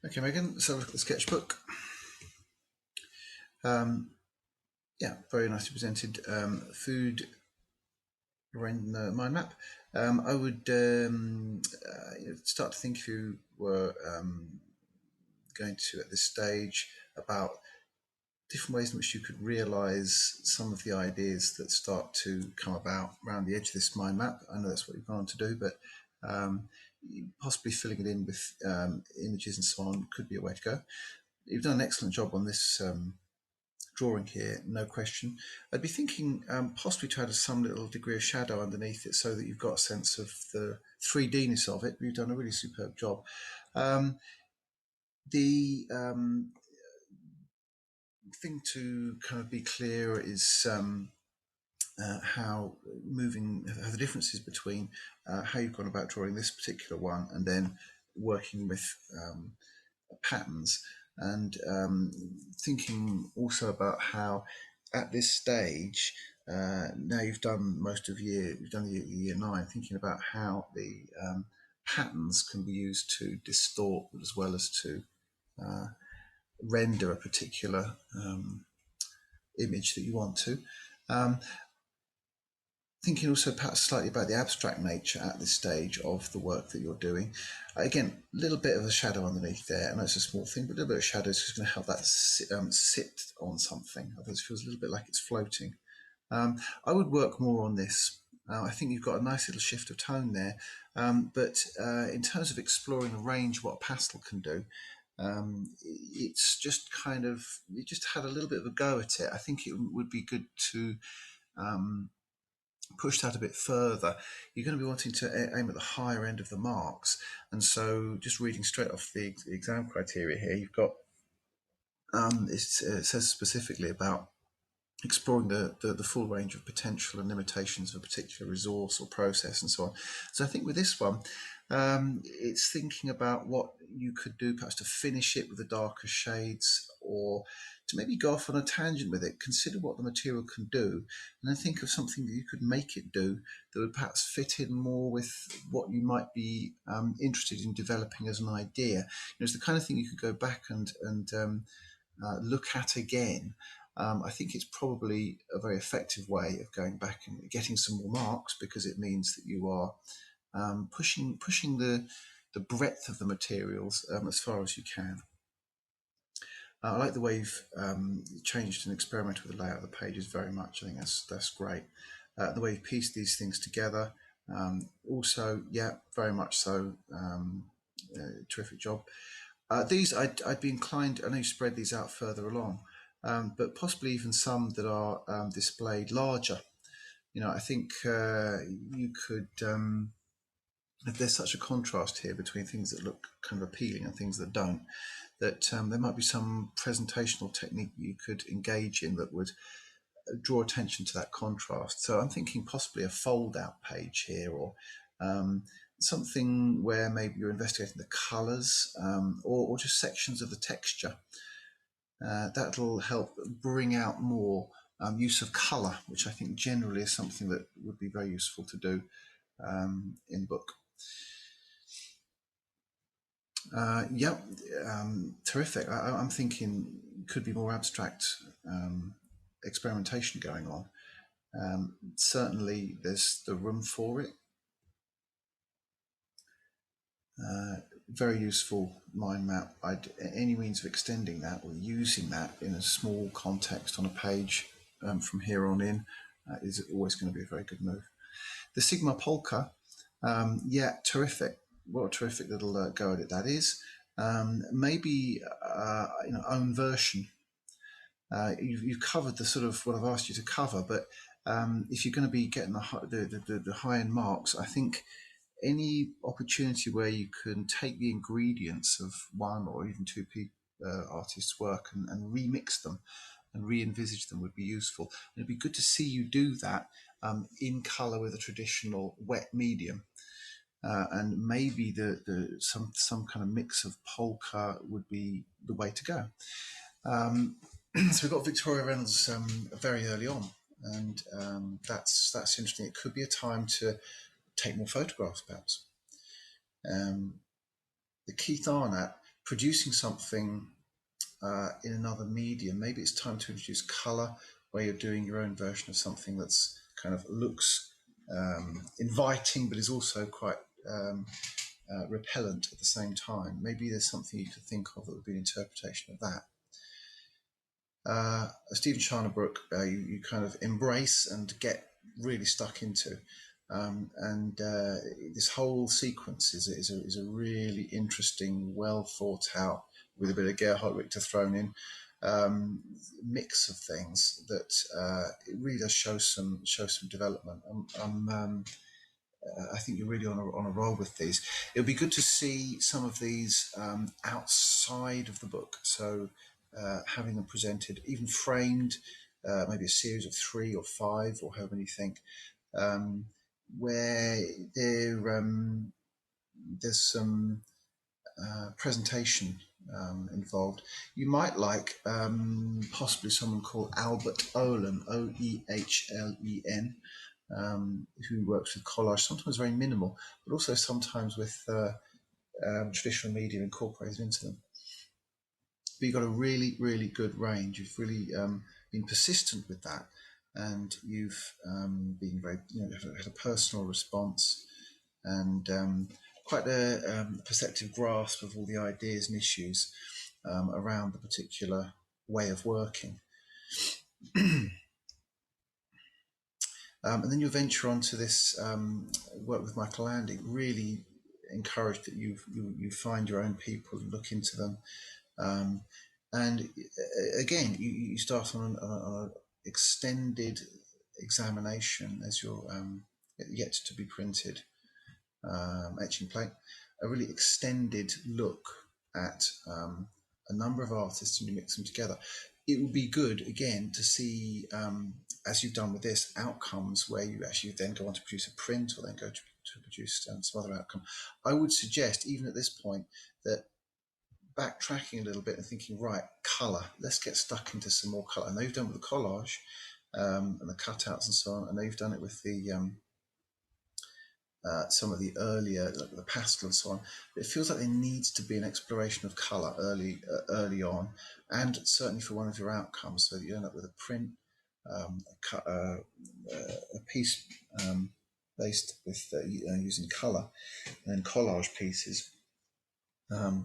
Okay, Megan, let's have a look at the sketchbook. Yeah, very nicely presented. Food mind map. I would start to think if you were going to, at this stage, about different ways in which you could realise some of the ideas that start to come about around the edge of this mind map. I know that's what you've gone on to do, but um, possibly filling it in with images and so on could be a way to go. You've done an excellent job on this drawing here, no question. I'd be thinking possibly to add some little degree of shadow underneath it so that you've got a sense of the 3D-ness of it. You've done a really superb job. The thing to kind of be clear is how the differences between how you've gone about drawing this particular one and then working with patterns, and thinking also about how at this stage, now you've done you've done the year 9, thinking about how the patterns can be used to distort as well as to render a particular image that you want to. Um, Thinking also perhaps slightly about the abstract nature at this stage of the work that you're doing. Again, a little bit of a shadow underneath there. I know it's a small thing, but a little bit of shadow is just going to help that sit on something. Otherwise, it feels a little bit like it's floating. I would work more on this. I think you've got a nice little shift of tone there. But in terms of exploring the range of what a pastel can do, it's just you just had a little bit of a go at it. I think it would be good to push that a bit further. You're going to be wanting to aim at the higher end of the marks. And so, just reading straight off the exam criteria here, you've got it says specifically about exploring the full range of potential and limitations of a particular resource or process and so on. So I think with this one, it's thinking about what you could do perhaps to finish it with the darker shades, or to maybe go off on a tangent with it, consider what the material can do, and then think of something that you could make it do that would perhaps fit in more with what you might be interested in developing as an idea. It's the kind of thing you could go back and look at again. I think it's probably a very effective way of going back and getting some more marks, because it means that you are pushing the breadth of the materials as far as you can. I like the way you've changed and experimented with the layout of the pages very much. I think that's great. The way you've pieced these things together, also, yeah, very much so. Terrific job. These, I'd be inclined, I know you spread these out further along, but possibly even some that are displayed larger. I think you could, if there's such a contrast here between things that look kind of appealing and things that don't, that there might be some presentational technique you could engage in that would draw attention to that contrast. So I'm thinking possibly a fold out page here, or something where maybe you're investigating the colours, or just sections of the texture. That'll help bring out more use of colour, which I think generally is something that would be very useful to do in the book. Yeah, terrific. I'm thinking could be more abstract experimentation going on. Certainly, there's the room for it. Very useful mind map. Any means of extending that or using that in a small context on a page from here on in is always going to be a very good move. The Sigma Polka, yeah, terrific. What a terrific little go at it that is. Maybe own version. You've covered the sort of what I've asked you to cover, but if you're going to be getting the high end marks, I think any opportunity where you can take the ingredients of one or even two artists' work and remix them and re-envisage them would be useful. And it'd be good to see you do that in colour with a traditional wet medium. And maybe some kind of mix of polka would be the way to go. So we've got Victoria Reynolds very early on, and that's interesting. It could be a time to take more photographs, perhaps. The Keith Arnott producing something in another medium, maybe it's time to introduce colour, where you're doing your own version of something that's kind of looks inviting, but is also quite repellent at the same time. Maybe there's something you could think of that would be an interpretation of that. Stephen Charnabrook, you kind of embrace and get really stuck into. This whole sequence is a really interesting, well thought out, with a bit of Gerhard Richter thrown in, mix of things that it really does show some development. I think you're really on a roll with these. It would be good to see some of these outside of the book. So having them presented, even framed, maybe a series of 3 or 5 or however many you think, where there's some presentation involved. You might like possibly someone called Albert Ohlen, Oehlen, who works with collage, sometimes very minimal, but also sometimes with traditional media incorporated into them. But you've got a really, really good range. You've really been persistent with that, and you've been very, had a personal response, and quite a perceptive grasp of all the ideas and issues around the particular way of working. And then you venture onto this work with Michael Landy. Really encouraged that you find your own people and look into them. And again, you start on an extended examination as your yet to be printed etching plate, a really extended look at a number of artists, and you mix them together. It would be good, again, to see, as you've done with this, outcomes where you actually then go on to produce a print or then go to produce some other outcome. I would suggest, even at this point, that backtracking a little bit and thinking, right, colour, let's get stuck into some more colour. I know you've done it with the collage and the cutouts and so on. I know you've done it with the some of the earlier, like the pastel and so on. But it feels like there needs to be an exploration of colour early on, and certainly for one of your outcomes, so that you end up with a print, a piece based with using colour, and then collage pieces. I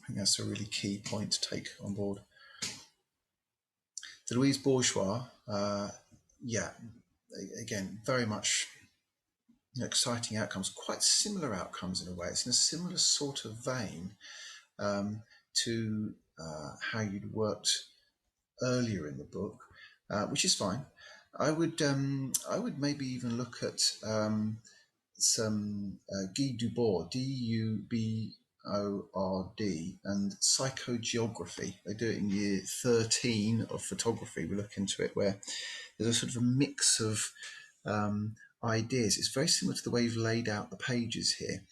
think that's a really key point to take on board. The Louise Bourgeois, again, very much exciting outcomes, quite similar outcomes in a way. It's in a similar sort of vein to how you'd worked earlier in the book, which is fine. I would maybe even look at some Guy Debord, Dubord, and psychogeography. They do it in year 13 of photography. We look into it, where there's a sort of a mix of ideas. It's very similar to the way you've laid out the pages here,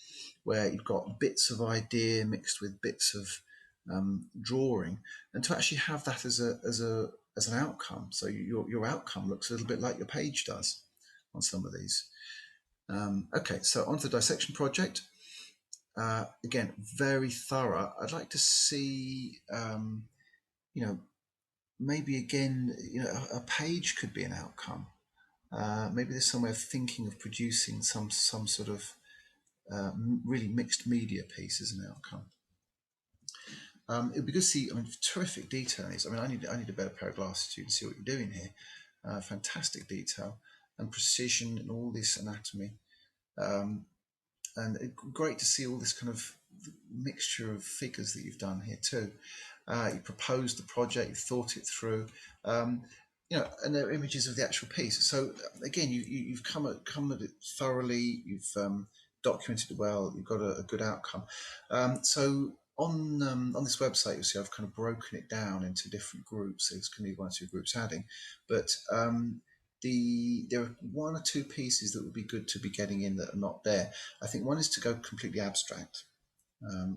where you've got bits of idea mixed with bits of drawing, and to actually have that as an outcome. So your outcome looks a little bit like your page does on some of these. Okay, so onto the dissection project. Again, very thorough. I'd like to see, maybe again, a page could be an outcome. Maybe there's some way of thinking of producing some sort of really mixed media piece as an outcome. It'd be good to see. Terrific detail in these. I need a better pair of glasses to see what you're doing here. Fantastic detail and precision in all this anatomy, and great to see all this kind of mixture of figures that you've done here too. You proposed the project, you thought it through. And there are images of the actual piece. So again, you've come at it thoroughly. You've documented it well. You've got a good outcome. So on this website, you'll see I've kind of broken it down into different groups. So it's going to be 1 or 2 groups adding, but there are 1 or 2 pieces that would be good to be getting in that are not there. I think one is to go completely abstract.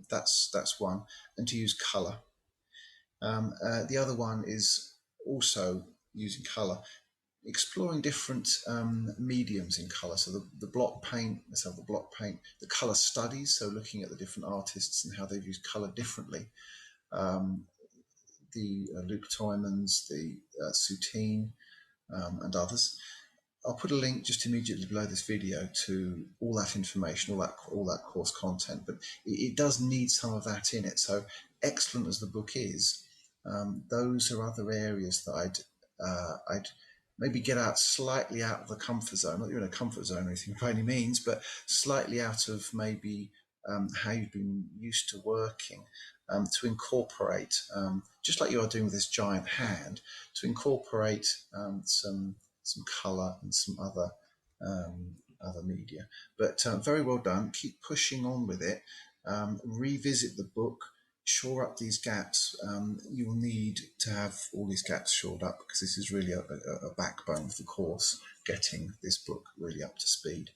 That's one, and to use colour. The other one is also using colour. exploring different mediums in colour. So the block paint, let's have the block paint, the colour studies, so looking at the different artists and how they've used colour differently. Um, the Luc Tuymans, the Soutine, and others. I'll put a link just immediately below this video to all that information, all that course content. But it does need some of that in it. So excellent as the book is, those are other areas that I'd maybe get out slightly out of the comfort zone. Not you're in a comfort zone or anything by any means, but slightly out of maybe how you've been used to working, to incorporate, just like you are doing with this giant hand, to incorporate some colour and some other media. But very well done. Keep pushing on with it. Revisit the book. Shore up these gaps. You will need to have all these gaps shored up because this is really a backbone of the course, getting this book really up to speed.